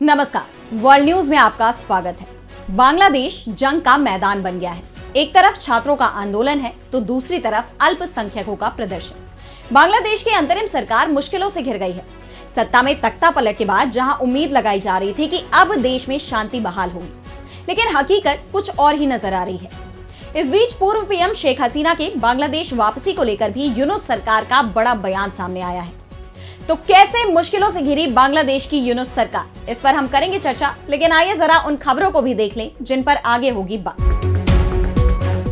नमस्कार, world news में आपका स्वागत है। बांग्लादेश जंग का मैदान बन गया है। एक तरफ छात्रों का आंदोलन है तो दूसरी तरफ अल्पसंख्यकों का प्रदर्शन। बांग्लादेश की अंतरिम सरकार मुश्किलों से घिर गई है। सत्ता में तख्ता पलट के बाद जहां उम्मीद लगाई जा रही थी कि अब देश में शांति बहाल होगी, लेकिन हकीकत कुछ और ही नजर आ रही है। इस बीच पूर्व पीएम शेख हसीना के बांग्लादेश वापसी को लेकर भी यूनुस सरकार का बड़ा बयान सामने आया है। तो कैसे मुश्किलों से घिरी बांग्लादेश की यूनुस सरकार, इस पर हम करेंगे चर्चा। लेकिन आइए जरा उन खबरों को भी देख लें जिन पर आगे होगी बात।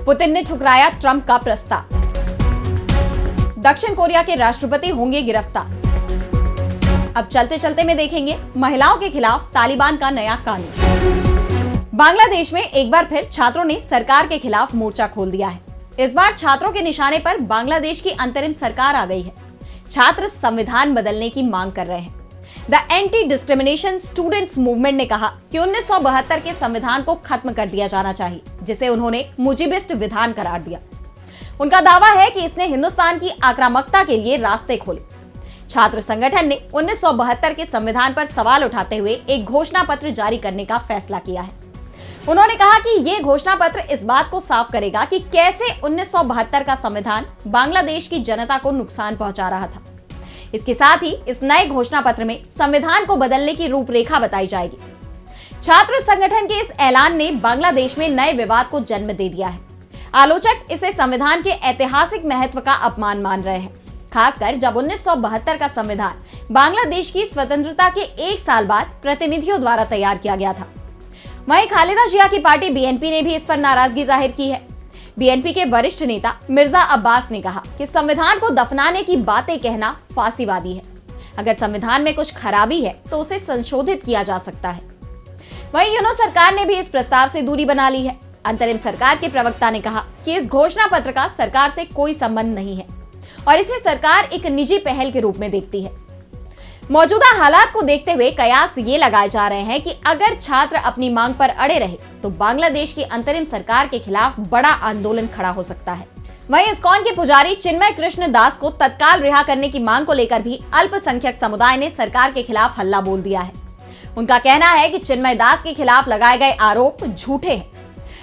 पुतिन ने ठुकराया ट्रंप का प्रस्ताव। दक्षिण कोरिया के राष्ट्रपति होंगे गिरफ्तार। अब चलते चलते में देखेंगे महिलाओं के खिलाफ तालिबान का नया कानून। बांग्लादेश में एक बार फिर छात्रों ने सरकार के खिलाफ मोर्चा खोल दिया है। इस बार छात्रों के निशाने पर बांग्लादेश की अंतरिम सरकार आ गई है। छात्र संविधान बदलने की मांग कर रहे हैं। The anti discrimination students movement ने कहा कि 1972 के संविधान को खत्म कर दिया जाना चाहिए, जिसे उन्होंने मुजीबिस्ट विधान करार दिया। उनका दावा है कि इसने हिंदुस्तान की आक्रामकता के लिए रास्ते खोले। छात्र संगठन ने 1972 के संविधान पर सवाल उठाते हुए एक घोषणा पत्र जारी करने का फैसला किया है। उन्होंने कहा कि ये घोषणा पत्र इस बात को साफ करेगा कि कैसे 1972 का संविधान बांग्लादेश की जनता को नुकसान पहुंचा रहा था। इसके साथ ही इस नए घोषणा पत्र में संविधान को बदलने की रूपरेखा बताई जाएगी। छात्र संगठन के इस ऐलान ने बांग्लादेश में नए विवाद को जन्म दे दिया है। आलोचक इसे संविधान के ऐतिहासिक महत्व का अपमान मान रहे हैं, खासकर जब 1972 का संविधान बांग्लादेश की स्वतंत्रता के एक साल बाद प्रतिनिधियों द्वारा तैयार किया गया था। वहीं खालिदा जिया की पार्टी बीएनपी ने भी इस पर नाराजगी जाहिर की है। बीएनपी के वरिष्ठ नेता मिर्जा अब्बास ने कहा कि संविधान को दफनाने की बातें कहना फांसीवादी है। अगर संविधान में कुछ खराबी है तो उसे संशोधित किया जा सकता है। वहीं यूनुस सरकार ने भी इस प्रस्ताव से दूरी बना ली है। अंतरिम सरकार के प्रवक्ता ने कहा कि इस घोषणा पत्र का सरकार से कोई संबंध नहीं है और इसे सरकार एक निजी पहल के रूप में देखती है। मौजूदा हालात को देखते हुए कयास ये लगाए जा रहे हैं कि अगर छात्र अपनी मांग पर अड़े रहे तो बांग्लादेश की अंतरिम सरकार के खिलाफ बड़ा आंदोलन खड़ा हो सकता है। वहीं इस्कॉन के पुजारी चिन्मय कृष्ण दास को तत्काल रिहा करने की मांग को लेकर भी अल्पसंख्यक समुदाय ने सरकार के खिलाफ हल्ला बोल दिया है। उनका कहना है कि चिन्मय दास के खिलाफ लगाए गए आरोप झूठे हैं।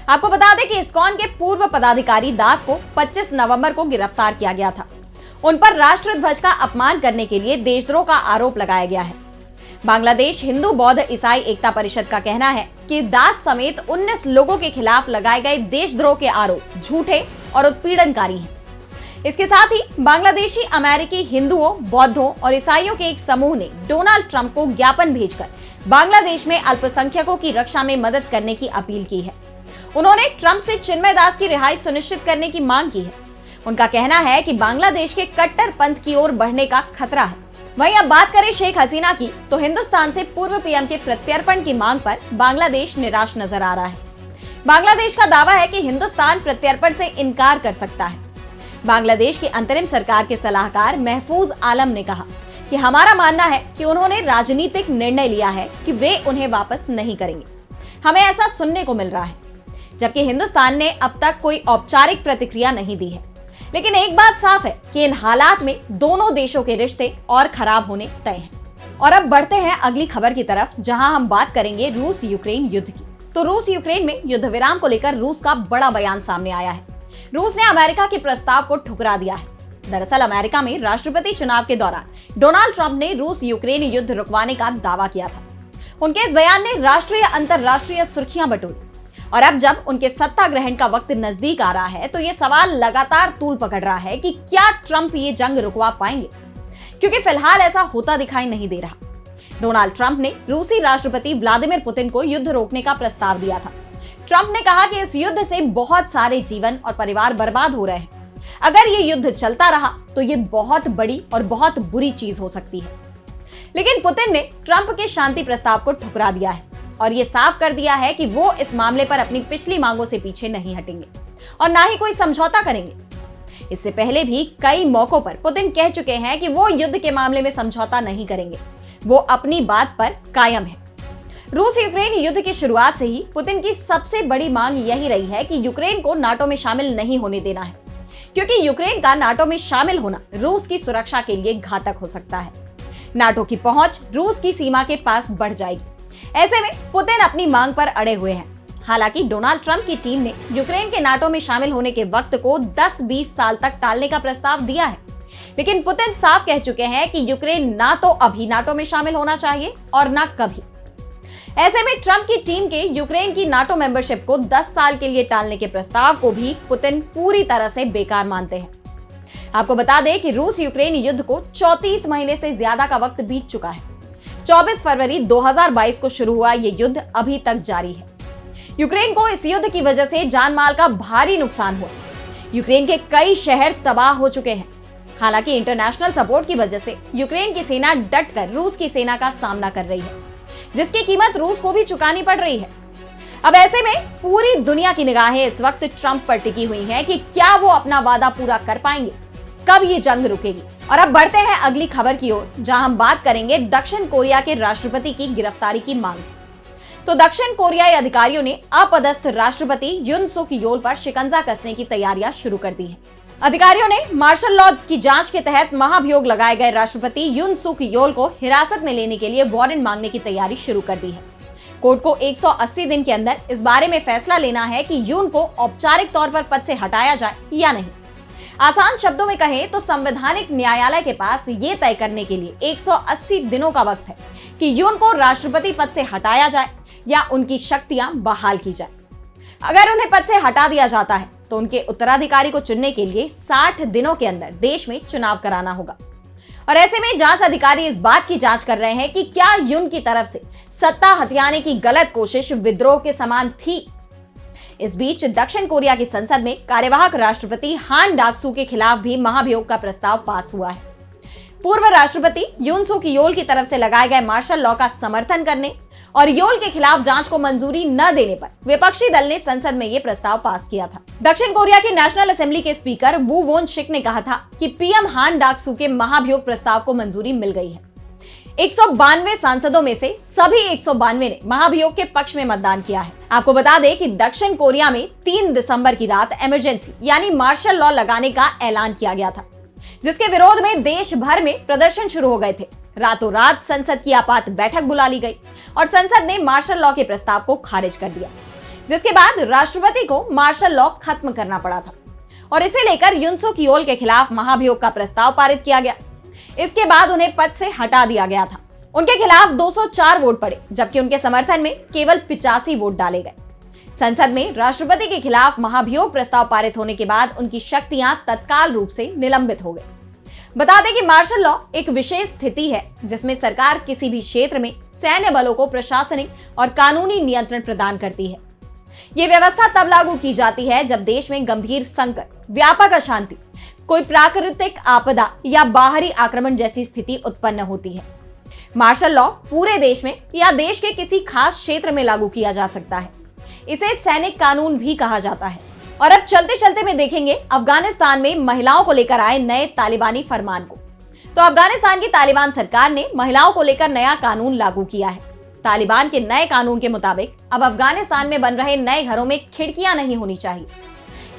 आपको बता दें कि इस्कॉन के पूर्व पदाधिकारी दास को 25 नवंबर को गिरफ्तार किया गया था। उन पर राष्ट्रध्वज का अपमान करने के लिए देशद्रोह का आरोप लगाया गया है। बांग्लादेश हिंदू बौद्ध ईसाई एकता परिषद का कहना है कि दास समेत 19 लोगों के खिलाफ लगाए गए देशद्रोह के आरोप झूठे और उत्पीड़नकारी हैं। इसके साथ ही बांग्लादेशी अमेरिकी हिंदुओं, बौद्धों और ईसाइयों के एक समूह ने डोनाल्ड ट्रंप को ज्ञापन भेजकर बांग्लादेश में अल्पसंख्यकों की रक्षा में मदद करने की अपील की है। उन्होंने ट्रंप से चिन्मय दास की रिहाई सुनिश्चित करने की मांग की है। उनका कहना है कि बांग्लादेश के कट्टर पंथ की ओर बढ़ने का खतरा है। वहीं अब बात करें शेख हसीना की, तो हिंदुस्तान से पूर्व पीएम के प्रत्यर्पण की मांग पर बांग्लादेश निराश नजर आ रहा है। बांग्लादेश का दावा है कि हिंदुस्तान प्रत्यर्पण से इनकार कर सकता है। बांग्लादेश की अंतरिम सरकार के सलाहकार महफूज आलम ने कहा कि हमारा मानना है कि उन्होंने राजनीतिक निर्णय लिया है कि वे उन्हें वापस नहीं करेंगे। हमें ऐसा सुनने को मिल रहा है, जबकि हिंदुस्तान ने अब तक कोई औपचारिक प्रतिक्रिया नहीं दी है। लेकिन एक बात साफ है कि इन हालात में दोनों देशों के रिश्ते और खराब होने तय हैं। और अब बढ़ते हैं अगली खबर की तरफ, जहां हम बात करेंगे रूस यूक्रेन युद्ध की। तो रूस यूक्रेन में युद्ध विराम को लेकर रूस का बड़ा बयान सामने आया है। रूस ने अमेरिका के प्रस्ताव को ठुकरा दिया है। दरअसल अमेरिका में राष्ट्रपति चुनाव के दौरान डोनाल्ड ट्रंप ने रूस यूक्रेन युद्ध रुकवाने का दावा किया था। उनके इस बयान ने राष्ट्रीय अंतरराष्ट्रीय सुर्खियां बटोरी। और अब जब उनके सत्ता ग्रहण का वक्त नजदीक आ रहा है तो ये सवाल लगातार तूल पकड़ रहा है कि क्या ट्रंप ये जंग रुकवा पाएंगे, क्योंकि फिलहाल ऐसा होता दिखाई नहीं दे रहा। डोनाल्ड ट्रंप ने रूसी राष्ट्रपति व्लादिमीर पुतिन को युद्ध रोकने का प्रस्ताव दिया था। ट्रंप ने कहा कि इस युद्ध से बहुत सारे जीवन और परिवार बर्बाद हो रहे हैं। अगर ये युद्ध चलता रहा तो ये बहुत बड़ी और बहुत बुरी चीज हो सकती है। लेकिन पुतिन ने ट्रंप के शांति प्रस्ताव को ठुकरा दिया है और ये साफ कर दिया है कि वो इस मामले पर अपनी पिछली मांगों से पीछे नहीं हटेंगे और ना ही कोई समझौता करेंगे। इससे पहले भी कई मौकों पर पुतिन कह चुके हैं कि वो युद्ध के मामले में समझौता नहीं करेंगे। वो अपनी बात पर कायम है। रूस यूक्रेन युद्ध की शुरुआत से ही पुतिन की सबसे बड़ी मांग यही रही है कि यूक्रेन को नाटो में शामिल नहीं होने देना है, क्योंकि यूक्रेन का नाटो में शामिल होना रूस की सुरक्षा के लिए घातक हो सकता है। नाटो की पहुंच रूस की सीमा के पास बढ़ जाएगी ऐसे में पुतिन अपनी मांग पर अड़े हुए हैं। हालांकि डोनाल्ड ट्रंप की टीम ने यूक्रेन के नाटो में शामिल होने के वक्त को 10-20 साल तक टालने का प्रस्ताव दिया है, लेकिन पुतिन साफ कह चुके हैं कि यूक्रेन ना तो अभी नाटो में शामिल होना चाहिए और ना कभी। ऐसे में ट्रंप की टीम के यूक्रेन की नाटो मेंबरशिप को 10 साल के लिए टालने के प्रस्ताव को भी पुतिन पूरी तरह से बेकार मानते हैं। आपको बता दें कि रूस यूक्रेन युद्ध को 34 महीने से ज्यादा का वक्त बीत चुका है। 24 फरवरी 2022 को शुरू हुआ ये युद्ध अभी तक जारी है। यूक्रेन को इस युद्ध की वजह से जान माल का भारी नुकसान हुआ। यूक्रेन के कई शहर तबाह हो चुके हैं। हालांकि इंटरनेशनल सपोर्ट की वजह से यूक्रेन की सेना डटकर रूस की सेना का सामना कर रही है, जिसकी कीमत रूस को भी चुकानी पड़ रही है। अब ऐसे में पूरी दुनिया की निगाहें इस वक्त ट्रंप पर टिकी हुई हैं कि क्या वो अपना वादा पूरा कर पाएंगे, कब ये जंग रुकेगी। और अब बढ़ते हैं अगली खबर की ओर, जहां हम बात करेंगे दक्षिण कोरिया के राष्ट्रपति की गिरफ्तारी की मांग की। तो दक्षिण कोरियाई अधिकारियों ने अपदस्थ राष्ट्रपति युन सुक योल पर शिकंजा कसने की तैयारियां शुरू कर दी है। अधिकारियों ने मार्शल लॉ की जांच के तहत महाभियोग लगाए गए राष्ट्रपति युन सुक योल को हिरासत में लेने के लिए वारंट मांगने की तैयारी शुरू कर दी है। कोर्ट को 180 दिन के अंदर इस बारे में फैसला लेना है कि युन को औपचारिक तौर पर पद से हटाया जाए या नहीं। आसान शब्दों में कहें तो संवैधानिक न्यायालय के पास ये तय करने के लिए 180 दिनों का वक्त है कि युन को राष्ट्रपति पद से हटाया जाए या उनकी शक्तियां बहाल की जाए। अगर उन्हें पद से हटा दिया जाता है तो उनके उत्तराधिकारी को चुनने के लिए 60 दिनों के अंदर देश में चुनाव कराना होगा। और ऐसे में जांच अधिकारी इस बात की जांच कर रहे हैं कि क्या युन की तरफ से सत्ता हथियाने की गलत कोशिश विद्रोह के समान थी। इस बीच दक्षिण कोरिया की संसद में कार्यवाहक राष्ट्रपति हान डाक-सू के खिलाफ भी महाभियोग का प्रस्ताव पास हुआ है। पूर्व राष्ट्रपति युन सुक योल की तरफ से लगाए गए मार्शल लॉ का समर्थन करने और योल के खिलाफ जांच को मंजूरी न देने पर विपक्षी दल ने संसद में यह प्रस्ताव पास किया था। दक्षिण कोरिया की नेशनल असेंबली के स्पीकर वू वोन शिक ने कहा था कि पीएम हान डाक-सू के महाभियोग प्रस्ताव को मंजूरी मिल गई है। 192 सांसदों में से सभी 192 ने महाभियोग के पक्ष में मतदान किया है। आपको बता दें कि दक्षिण कोरिया में 3 दिसंबर की रात इमरजेंसी यानी मार्शल लॉ लगाने का ऐलान किया गया था, जिसके विरोध में देश भर में प्रदर्शन शुरू हो गए थे। रातों रात संसद की आपात बैठक बुला ली गई और संसद ने मार्शल लॉ के प्रस्ताव को खारिज कर दिया, जिसके बाद राष्ट्रपति को मार्शल लॉ खत्म करना पड़ा था और इसे लेकर युन सुक योल के खिलाफ महाभियोग का प्रस्ताव पारित किया गया। इसके बाद उन्हें पद से हटा दिया गया था। उनके खिलाफ 204 वोट पड़े, जबकि उनके समर्थन में केवल 85 वोट डाले गए। संसद में राष्ट्रपति के खिलाफ महाभियोग प्रस्ताव पारित होने के बाद उनकी शक्तियां तत्काल रूप से निलंबित हो गई। बता दें कि मार्शल लॉ एक विशेष स्थिति है जिसमें सरकार किसी भी क्षेत्र में सैन्य बलों को प्रशासनिक और कानूनी नियंत्रण प्रदान करती है। ये व्यवस्था तब लागू की जाती है जब देश में गंभीर संकट, व्यापक अशांति, कोई प्राकृतिक आपदा या बाहरी आक्रमण जैसी स्थिति उत्पन्न होती है। मार्शल लॉ पूरे देश में या देश के किसी खास क्षेत्र में लागू किया जा सकता है। इसे सैनिक कानून भी कहा जाता है। और अब चलते चलते में देखेंगे अफगानिस्तान में महिलाओं को लेकर आए नए तालिबानी फरमान को। तो अफगानिस्तान की तालिबान सरकार ने महिलाओं को लेकर नया कानून लागू किया है। तालिबान के नए कानून के मुताबिक अब अफगानिस्तान में बन रहे नए घरों में खिड़कियां नहीं होनी चाहिए।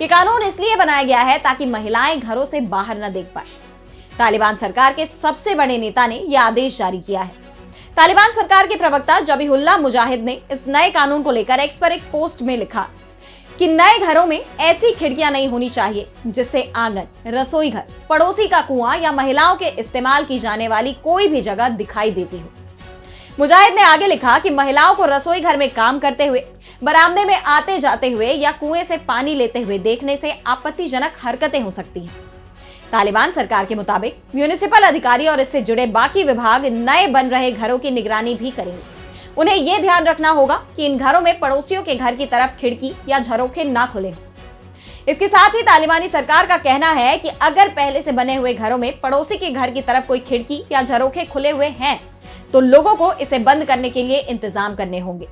ये कानून इसलिए बनाया गया है ताकि महिलाएं घरों से बाहर न देख पाए। तालिबान सरकार के सबसे बड़े नेता ने यह आदेश जारी किया है। तालिबान सरकार के प्रवक्ता जबीहुल्लाह मुजाहिद ने इस नए कानून को लेकर एक्स पर एक पोस्ट में लिखा कि नए घरों में ऐसी खिड़कियां नहीं होनी चाहिए जिससे आंगन, रसोई घर, पड़ोसी का कुआं या महिलाओं के इस्तेमाल की जाने वाली कोई भी जगह दिखाई देती हो। मुजाहिद ने आगे लिखा कि महिलाओं को रसोई घर में काम करते हुए, बरामदे में आते जाते हुए या कुएं से पानी लेते हुए देखने से आपत्तिजनक हरकतें हो सकती हैं। तालिबान सरकार के मुताबिक म्युनिसिपल अधिकारी और इससे जुड़े बाकी विभाग नए बन रहे घरों की निगरानी भी करेंगे। उन्हें यह ध्यान रखना होगा कि इन घरों में पड़ोसियों के घर की तरफ खिड़की या झरोखे ना खुले हों। इसके साथ ही तालिबानी सरकार का कहना है कि अगर पहले से बने हुए घरों में पड़ोसी के घर की तरफ कोई खिड़की या झरोखे खुले हुए हैं तो लोगों को इसे बंद करने के लिए इंतजाम करने होंगे।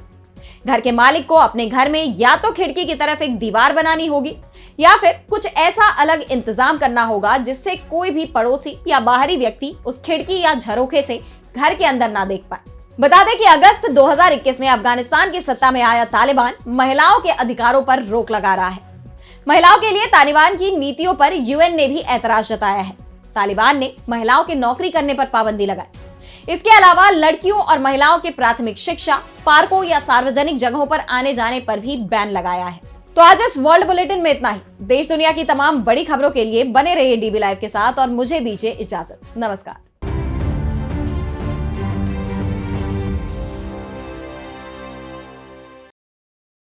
घर के मालिक को अपने घर में या तो खिड़की की तरफ एक दीवार बनानी होगी या फिर कुछ ऐसा अलग इंतजाम करना होगा जिससे कोई भी पड़ोसी या बाहरी व्यक्ति उस खिड़की या झरोखे से घर के अंदर ना देख पाए। बता दें कि अगस्त 2021 में अफगानिस्तान की सत्ता में आया तालिबान महिलाओं के अधिकारों पर रोक लगा रहा है। महिलाओं के लिए तालिबान की नीतियों पर यूएन ने भी ऐतराज जताया है। तालिबान ने महिलाओं के नौकरी करने पर पाबंदी लगाई। इसके अलावा लड़कियों और महिलाओं के प्राथमिक शिक्षा, पार्कों या सार्वजनिक जगहों पर आने जाने पर भी बैन लगाया है। तो आज इस वर्ल्ड बुलेटिन में इतना ही। देश दुनिया की तमाम बड़ी खबरों के लिए बने रहिए डीबी लाइव के साथ और मुझे दीजिए इजाजत। नमस्कार।